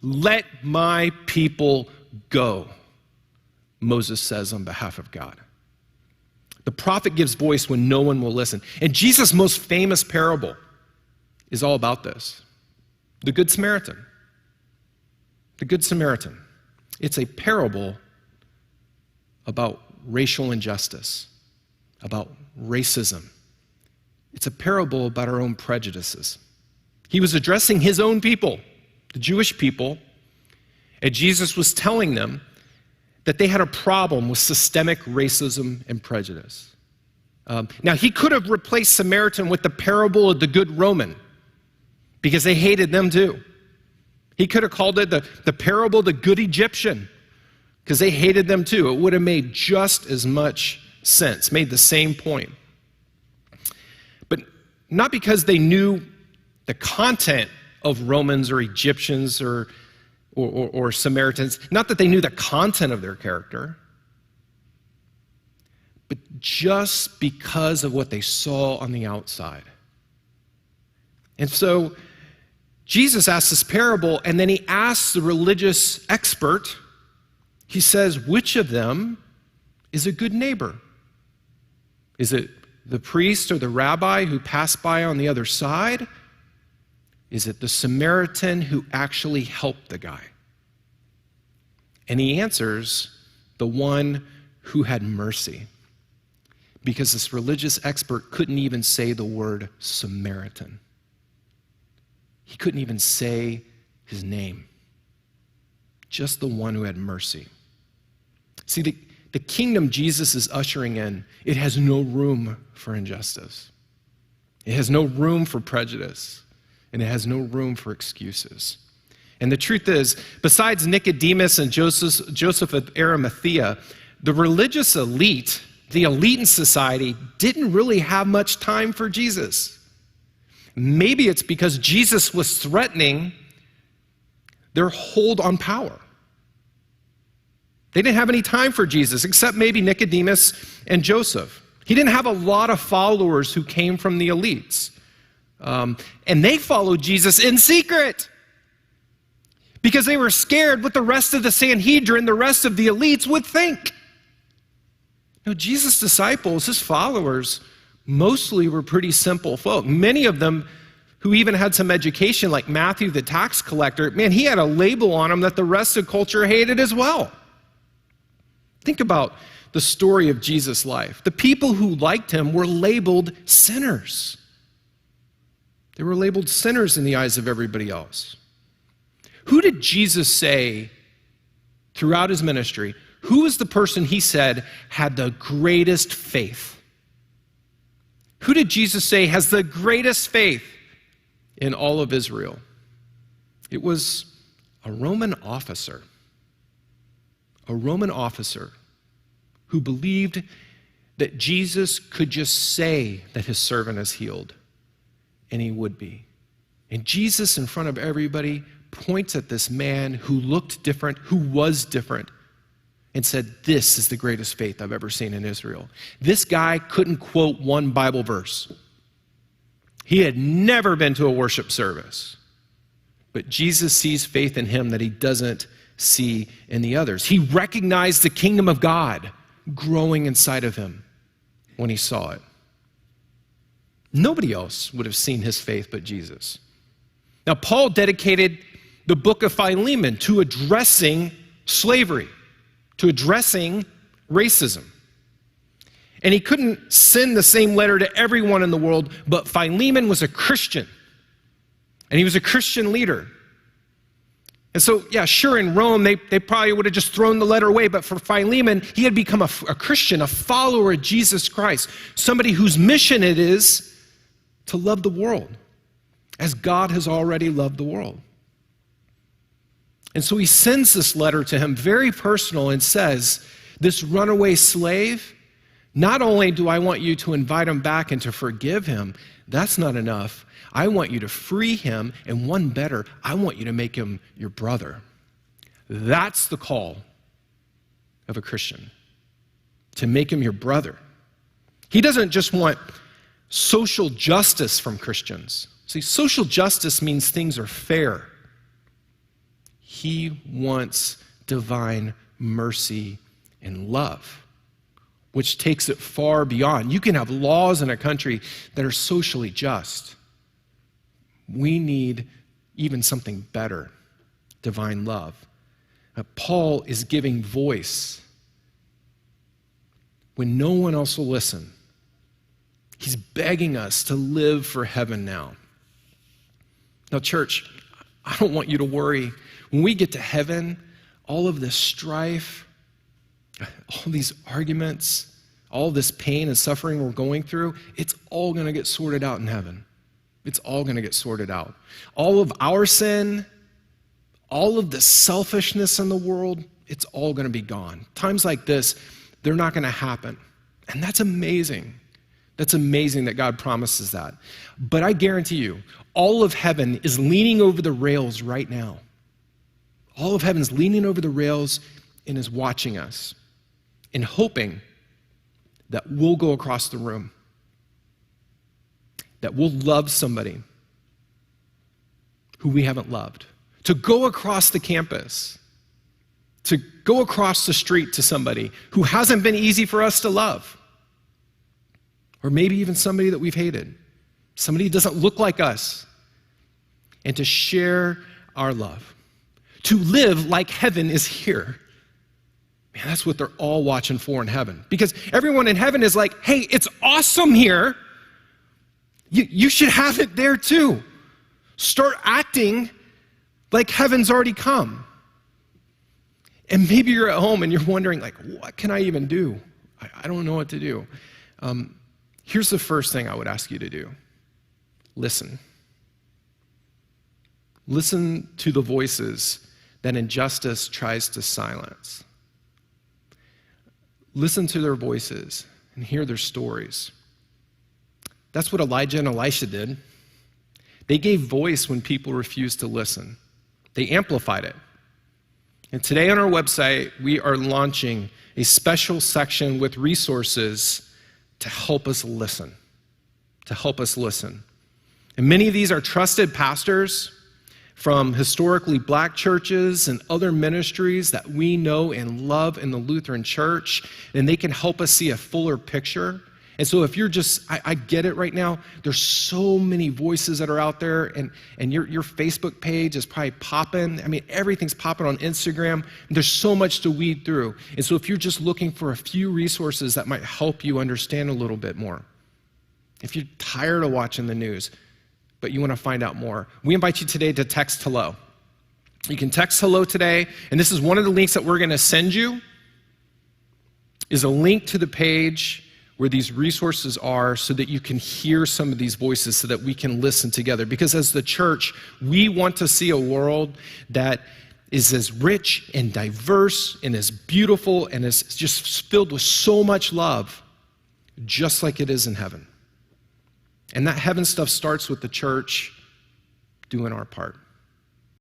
Let my people go, Moses says on behalf of God. The prophet gives voice when no one will listen. And Jesus' most famous parable is all about this. The Good Samaritan. The Good Samaritan. It's a parable about racial injustice, about racism. It's a parable about our own prejudices. He was addressing his own people, the Jewish people, and Jesus was telling them that they had a problem with systemic racism and prejudice. Now, he could have replaced Samaritan with the parable of the good Roman, because they hated them too. He could have called it the parable of the good Egyptian, because they hated them too. It would have made just as much sense, made the same point. But not because they knew the content of Romans or Egyptians or Samaritans, not that they knew the content of their character, but just because of what they saw on the outside. And so Jesus asks this parable, and then he asks the religious expert, he says, which of them is a good neighbor? Is it the priest or the rabbi who passed by on the other side? Is it the Samaritan who actually helped the guy? And he answers, the one who had mercy. Because this religious expert couldn't even say the word Samaritan. He couldn't even say his name. Just the one who had mercy. See, the kingdom Jesus is ushering in, it has no room for injustice. It has no room for prejudice. And it has no room for excuses. And the truth is, besides Nicodemus and Joseph of Arimathea, the religious elite, the elite in society, didn't really have much time for Jesus. Maybe it's because Jesus was threatening their hold on power. They didn't have any time for Jesus, except maybe Nicodemus and Joseph. He didn't have a lot of followers who came from the elites. And they followed Jesus in secret because they were scared what the rest of the Sanhedrin, the rest of the elites would think. You know, Jesus' disciples, his followers, mostly were pretty simple folk. Many of them who even had some education, like Matthew the tax collector, man, he had a label on him that the rest of culture hated as well. Think about the story of Jesus' life. The people who liked him were labeled sinners. They were labeled sinners in the eyes of everybody else. Who did Jesus say throughout his ministry, who was the person he said had the greatest faith? Who did Jesus say has the greatest faith in all of Israel? It was a Roman officer. A Roman officer who believed that Jesus could just say that his servant is healed. And he would be. And Jesus, in front of everybody, points at this man who looked different, who was different, and said, this is the greatest faith I've ever seen in Israel. This guy couldn't quote one Bible verse. He had never been to a worship service. But Jesus sees faith in him that he doesn't see in the others. He recognized the kingdom of God growing inside of him when he saw it. Nobody else would have seen his faith but Jesus. Now, Paul dedicated the book of Philemon to addressing slavery, to addressing racism. And he couldn't send the same letter to everyone in the world, but Philemon was a Christian, and he was a Christian leader. And so, yeah, sure, in Rome, they probably would have just thrown the letter away, but for Philemon, he had become a Christian, a follower of Jesus Christ, somebody whose mission it is to love the world, as God has already loved the world. And so he sends this letter to him, very personal, and says, this runaway slave, not only do I want you to invite him back and to forgive him, that's not enough. I want you to free him, and one better, I want you to make him your brother. That's the call of a Christian, to make him your brother. He doesn't just want social justice from Christians. See, social justice means things are fair. He wants divine mercy and love, which takes it far beyond. You can have laws in a country that are socially just. We need even something better, divine love. Paul is giving voice when no one else will listen. He's begging us to live for heaven now. Now, church, I don't want you to worry. When we get to heaven, all of this strife, all these arguments, all this pain and suffering we're going through, it's all going to get sorted out in heaven. It's all going to get sorted out. All of our sin, all of the selfishness in the world, it's all going to be gone. Times like this, they're not going to happen. And that's amazing. That's amazing that God promises that. But I guarantee you, all of heaven is leaning over the rails right now. All of heaven's leaning over the rails and is watching us and hoping that we'll go across the room, that we'll love somebody who we haven't loved, to go across the campus, to go across the street to somebody who hasn't been easy for us to love, or maybe even somebody that we've hated, somebody who doesn't look like us, and to share our love, to live like heaven is here. Man, that's what they're all watching for in heaven, because everyone in heaven is like, hey, it's awesome here. You should have it there too. Start acting like heaven's already come. And maybe you're at home and you're wondering, like, what can I even do? I don't know what to do. Here's the first thing I would ask you to do. Listen. Listen to the voices that injustice tries to silence. Listen to their voices and hear their stories. That's what Elijah and Elisha did. They gave voice when people refused to listen. They amplified it. And today on our website, we are launching a special section with resources to help us listen. To help us listen. And many of these are trusted pastors from historically black churches and other ministries that we know and love in the Lutheran Church, and they can help us see a fuller picture. And so if you're just, I get it right now, there's so many voices that are out there, and your Facebook page is probably popping. I mean, everything's popping on Instagram. And there's so much to weed through. And so if you're just looking for a few resources that might help you understand a little bit more, if you're tired of watching the news, but you want to find out more, we invite you today to text hello. You can text hello today, and this is one of the links that we're going to send you, is a link to the page where these resources are so that you can hear some of these voices so that we can listen together. Because as the church, we want to see a world that is as rich and diverse and as beautiful and is just filled with so much love, just like it is in heaven. And that heaven stuff starts with the church doing our part.